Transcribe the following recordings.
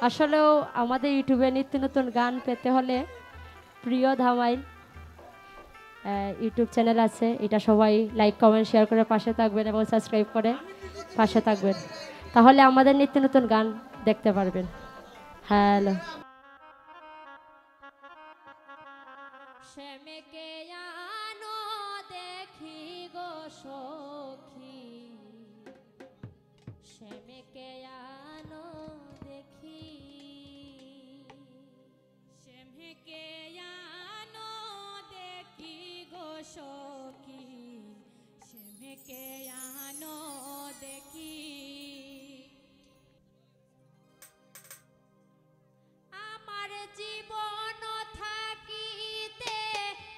আসলেও আমাদের ইউটিউবে নিত্য নতুন গান পেতে হলে প্রিয় ধামাইল ইউটিউব চ্যানেল আছে, এটা সবাই লাইক কমেন্ট শেয়ার করে পাশে থাকবেন এবং সাবস্ক্রাইব করে পাশে থাকবেন, তাহলে আমাদের নিত্য নতুন গান দেখতে পারবেন। হ্যালো। শ্যামকে আনো দেখি গো সখী, শ্যামকে আনো দেখি, শ্যামকে আনো দেখি গো সখী, শ্যামকে আনো দেখি। আমার জীবন থাকিতে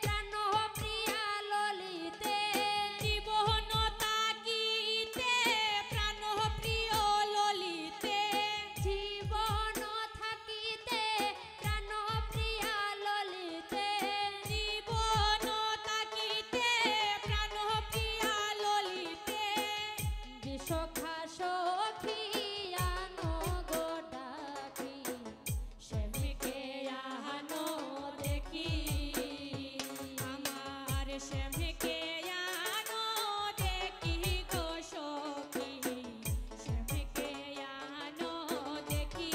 প্রাণ প্রিয়া ললিতে, জীবন তাকিতে প্রাণ প্রিয় ললিতে, জীবন থাকিতে প্রাণ প্রিয়া ললিতে, জীবন তাকিতে প্রাণ প্রিয়া ললিতে, বিশখা সখী আনো গো ডাকি, শ্যামকে আনো দেখি, আমার শ্যামকে আনো দেখি গো সখী, শ্যামকে আনো দেখি।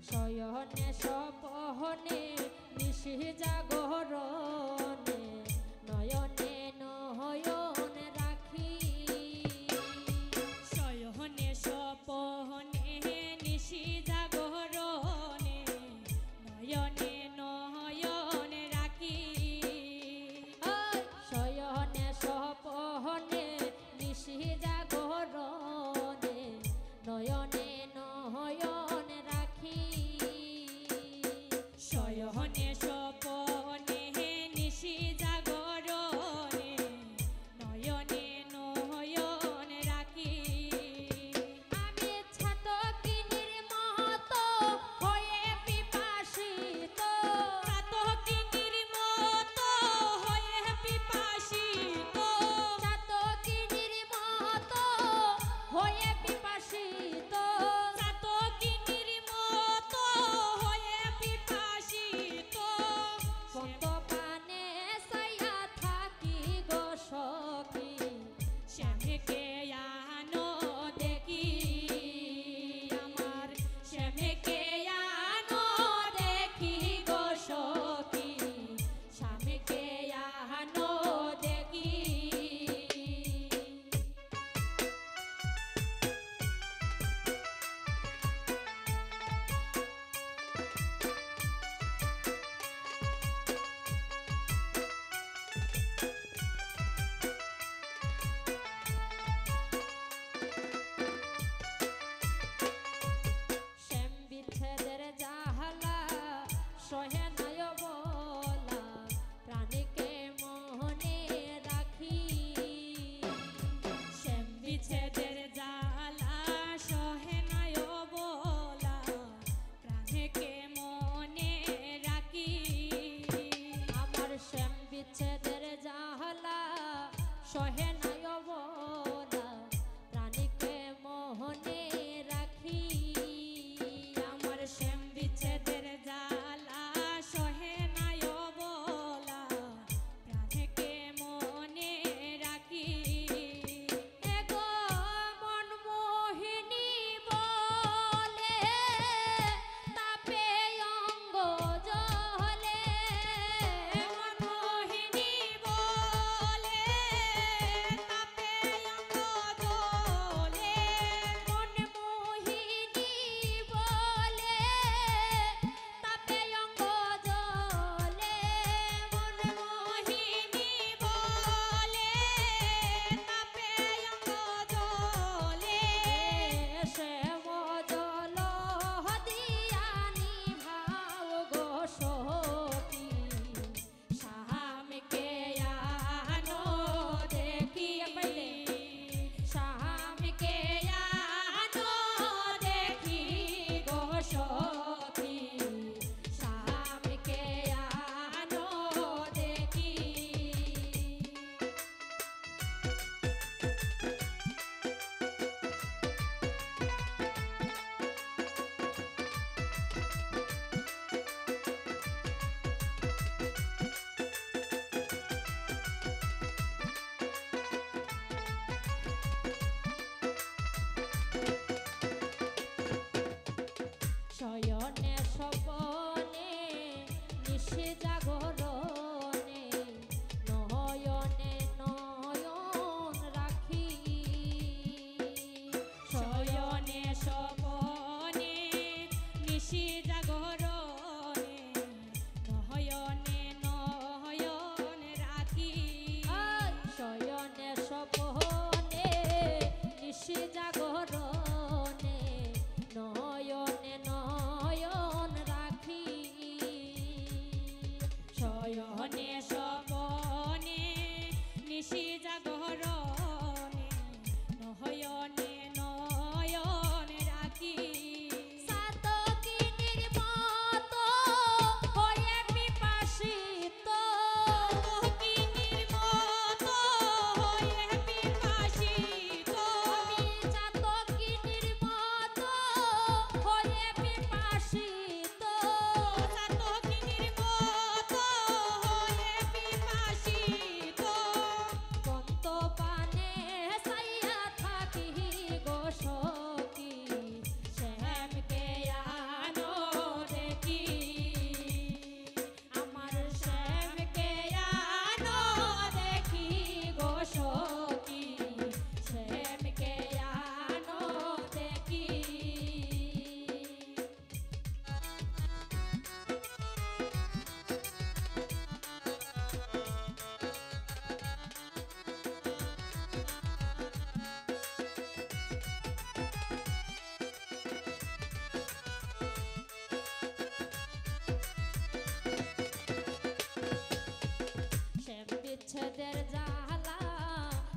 শয়নে স্বপনে নিশি জাগরণে, নয়নে নয়ন রাখি, শয়নে স্বপনে নিশি জাগরণে, নয়নে নয়ন রাখি। শয়নে স্বপনে নিশি জাগরণে, নয়নে নয়ন রাখি, শয়নে স্বপনে নিশি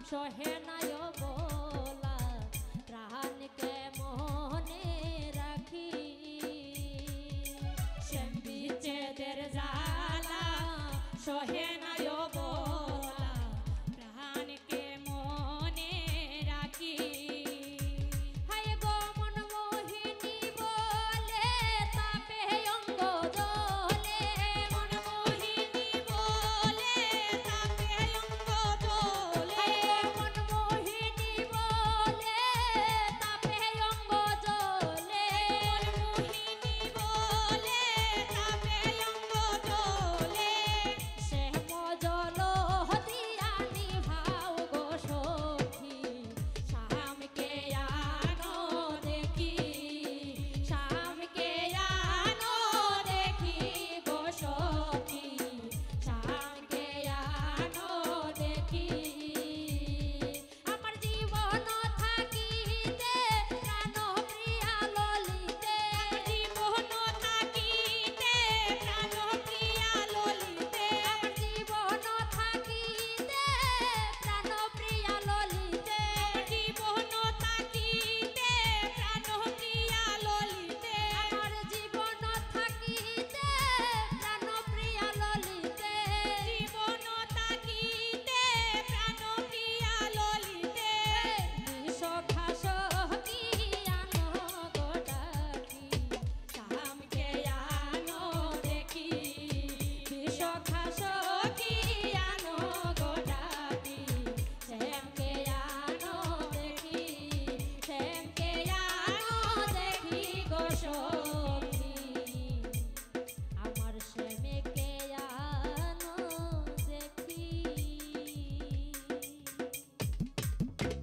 সহে নাই বলা প্রাণকে মনে রাখি শ্যাম বিচ্ছেদের জ্বালা সহে না